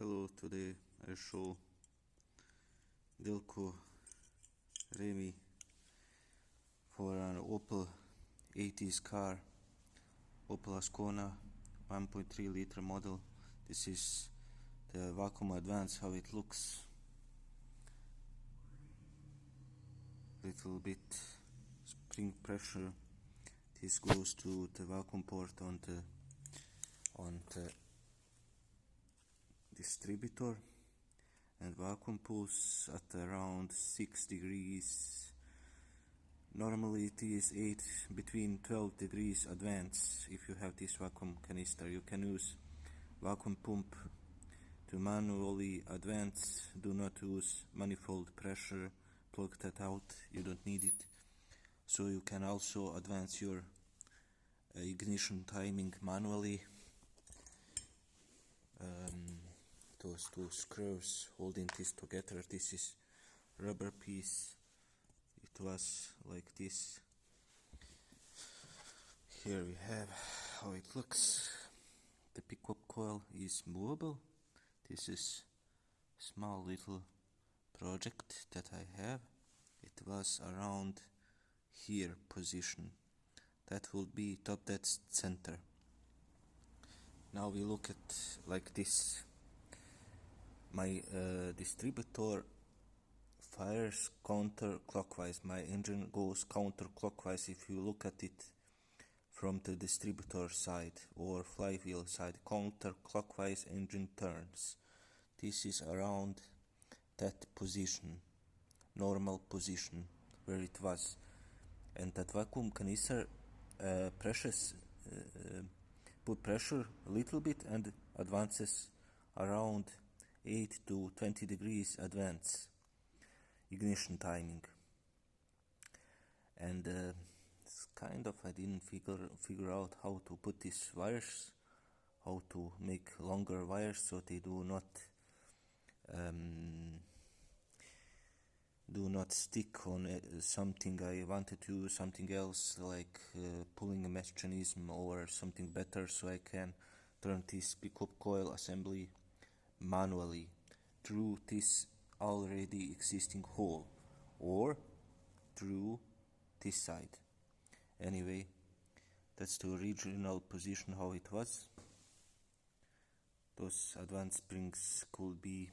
Hello, today I show Delco Remy for an Opel 80s car, Opel Ascona 1.3 liter model. This is the Wacum advance, how it looks. Little bit spring pressure. This goes to the vacuum port on the distributor, and vacuum pulls at around 6 degrees. Normally it is between 12 degrees advance. If you have this vacuum canister, you can use vacuum pump to manually advance. Do not use manifold pressure, plug that out, you don't need it. So you can also advance your ignition timing manually. Those two screws holding this together, this is rubber piece. It was like this. Here we have how it looks. The pickup coil is movable. This is small little project that I have. It was around here position. That will be top dead center. Now we look at like this. My distributor fires counterclockwise. My engine goes counterclockwise if you look at it from the distributor side or flywheel side. Counterclockwise engine turns. This is around that position, normal position where it was. And that vacuum canister put pressure a little bit and advances around 8 to 20 degrees advance ignition timing. And it's kind of, I didn't figure out how to put these wires, how to make longer wires so they do not stick on something. I wanted to use something else, like pulling a mechanism or something better, so I can turn this pickup coil assembly manually through this already existing hole or through this side. Anyway, that's the original position how it was. Those advance springs could be.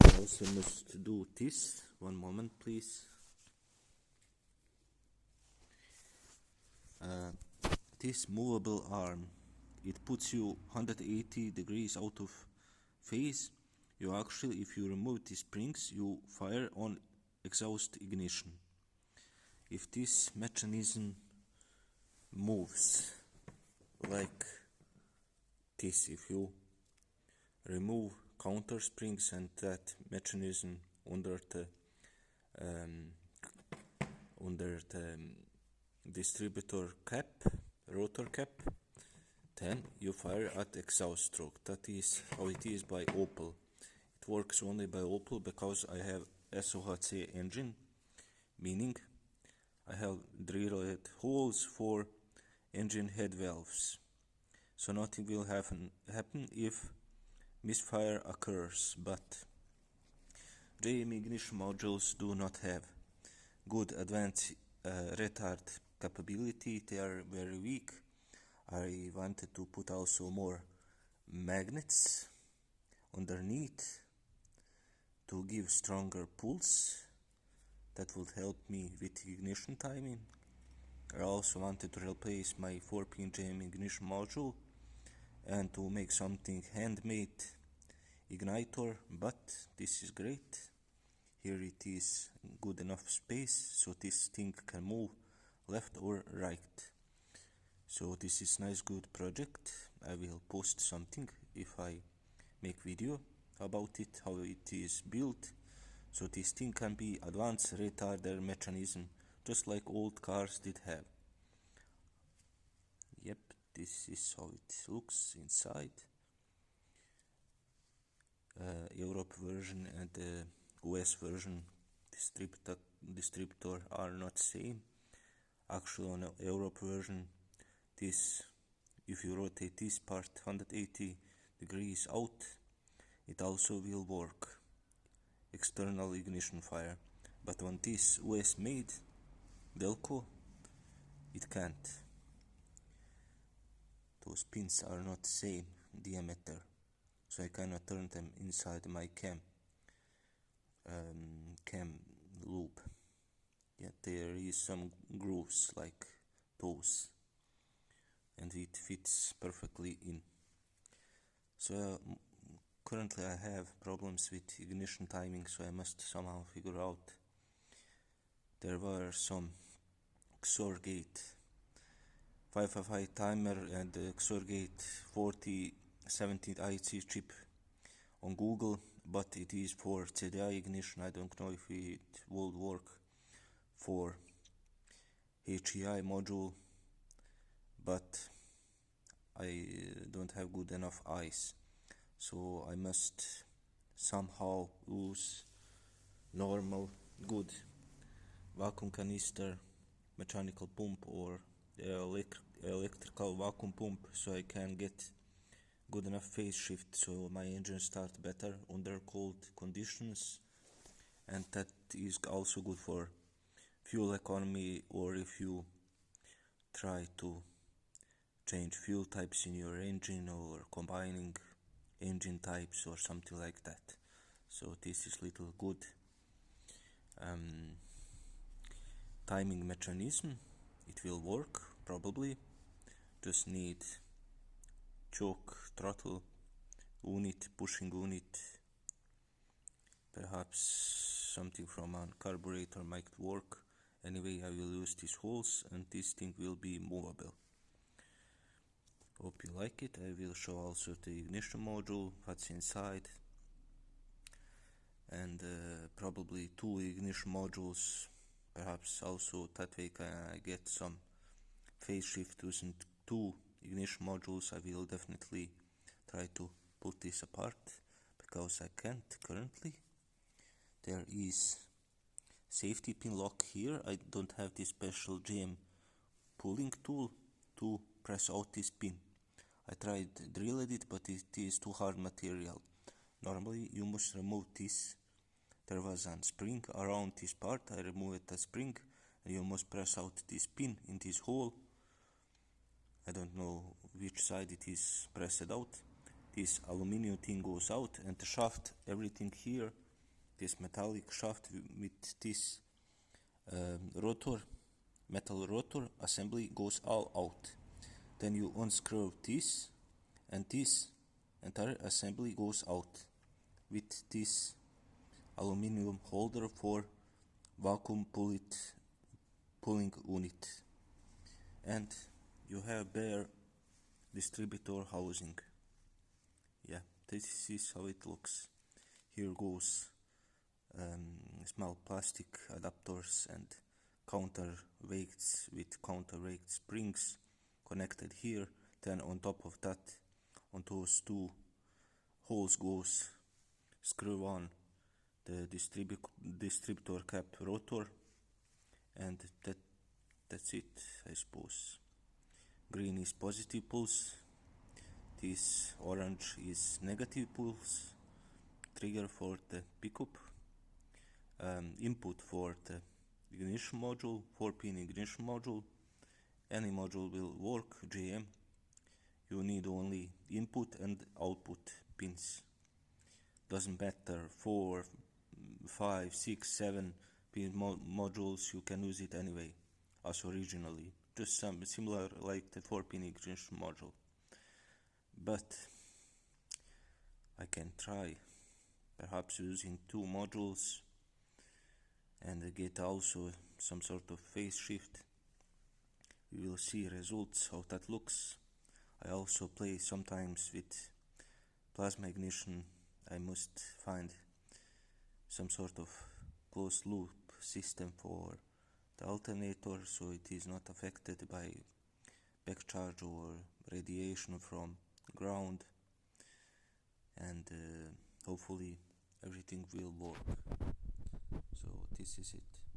You also must do this. One moment please. This movable arm, it puts you 180 degrees out of phase. You actually, if you remove the springs, you fire on exhaust ignition. If this mechanism moves like this, if you remove counter springs and that mechanism under the distributor cap, rotor cap, then you fire at exhaust stroke. That is how it is by Opel. It works only by Opel because I have SOHC engine, meaning I have drilled holes for engine head valves. So nothing will happen if misfire occurs, but JM ignition modules do not have good advance-retard capability. They are very weak. I wanted to put also more magnets underneath to give stronger pulse. That would help me with ignition timing. I also wanted to replace my 4-pin JM ignition module and to make something handmade igniter, but this is great. Here it is good enough space so this thing can move left or right. So this is nice good project. I will post something if I make video about it, how it is built. So this thing can be advanced retarder mechanism, just like old cars did have. Yep, this is how it looks inside. Europe version and the US version distributor are not same. Actually, on a Europe version, this, if you rotate this part 180 degrees out, it also will work external ignition fire, but on this US made Delco it can't. Those pins are not same diameter, so I cannot turn them inside my cam loop. Yet there is some grooves like those, and it fits perfectly in. So currently I have problems with ignition timing, so I must somehow figure out. There were some XOR gate 555 timer and XOR gate 4070 IC chip on Google, but it is for CDI ignition. I don't know if it will work for HEI module, but I don't have good enough eyes, so I must somehow use normal good vacuum canister, mechanical pump, or electrical vacuum pump, so I can get good enough phase shift so my engine starts better under cold conditions. And that is also good for fuel economy, or if you try to change fuel types in your engine or combining engine types or something like that. So this is little good timing mechanism. It will work probably. Just need choke, throttle unit, pushing unit, perhaps something from a carburetor might work. Anyway, I will use these holes and this thing will be movable. Hope you like it. I will show also the ignition module, what's inside, and probably 2 ignition modules, perhaps also that way I get some phase shift using 2 ignition modules. I will definitely try to put this apart because I can't currently. There is safety pin lock here. I don't have this special GM pulling tool to press out this pin. I tried drilled it, but it is too hard material. Normally you must remove this. There was a spring around this part. I removed the spring and you must press out this pin in this hole. I don't know which side it is pressed out. This aluminum thing goes out and the shaft, everything here, this metallic shaft with this rotor, metal rotor assembly goes all out. Then you unscrew this entire assembly goes out with this aluminum holder for vacuum pulling unit, and you have bare distributor housing. Yeah, this is how it looks. Here goes small plastic adapters and counterweights with counterweight springs connected here. Then on top of that, on those 2 holes goes screw on the distributor cap rotor, and that's it, I suppose. Green is positive pulse, this orange is negative pulse, trigger for the pickup, input for the ignition module, 4-pin ignition module. Any module will work, GM. You need only input and output pins. Doesn't matter, 4, 5, 6, 7 pin modules, you can use it anyway, as originally. Just some similar like the 4-pin ignition module. But I can try perhaps using 2 modules and get also some sort of phase shift. We will see results, how that looks. I also play sometimes with plasma ignition. I must find some sort of closed loop system for the alternator so it is not affected by back charge or radiation from ground, and hopefully everything will work. So this is it.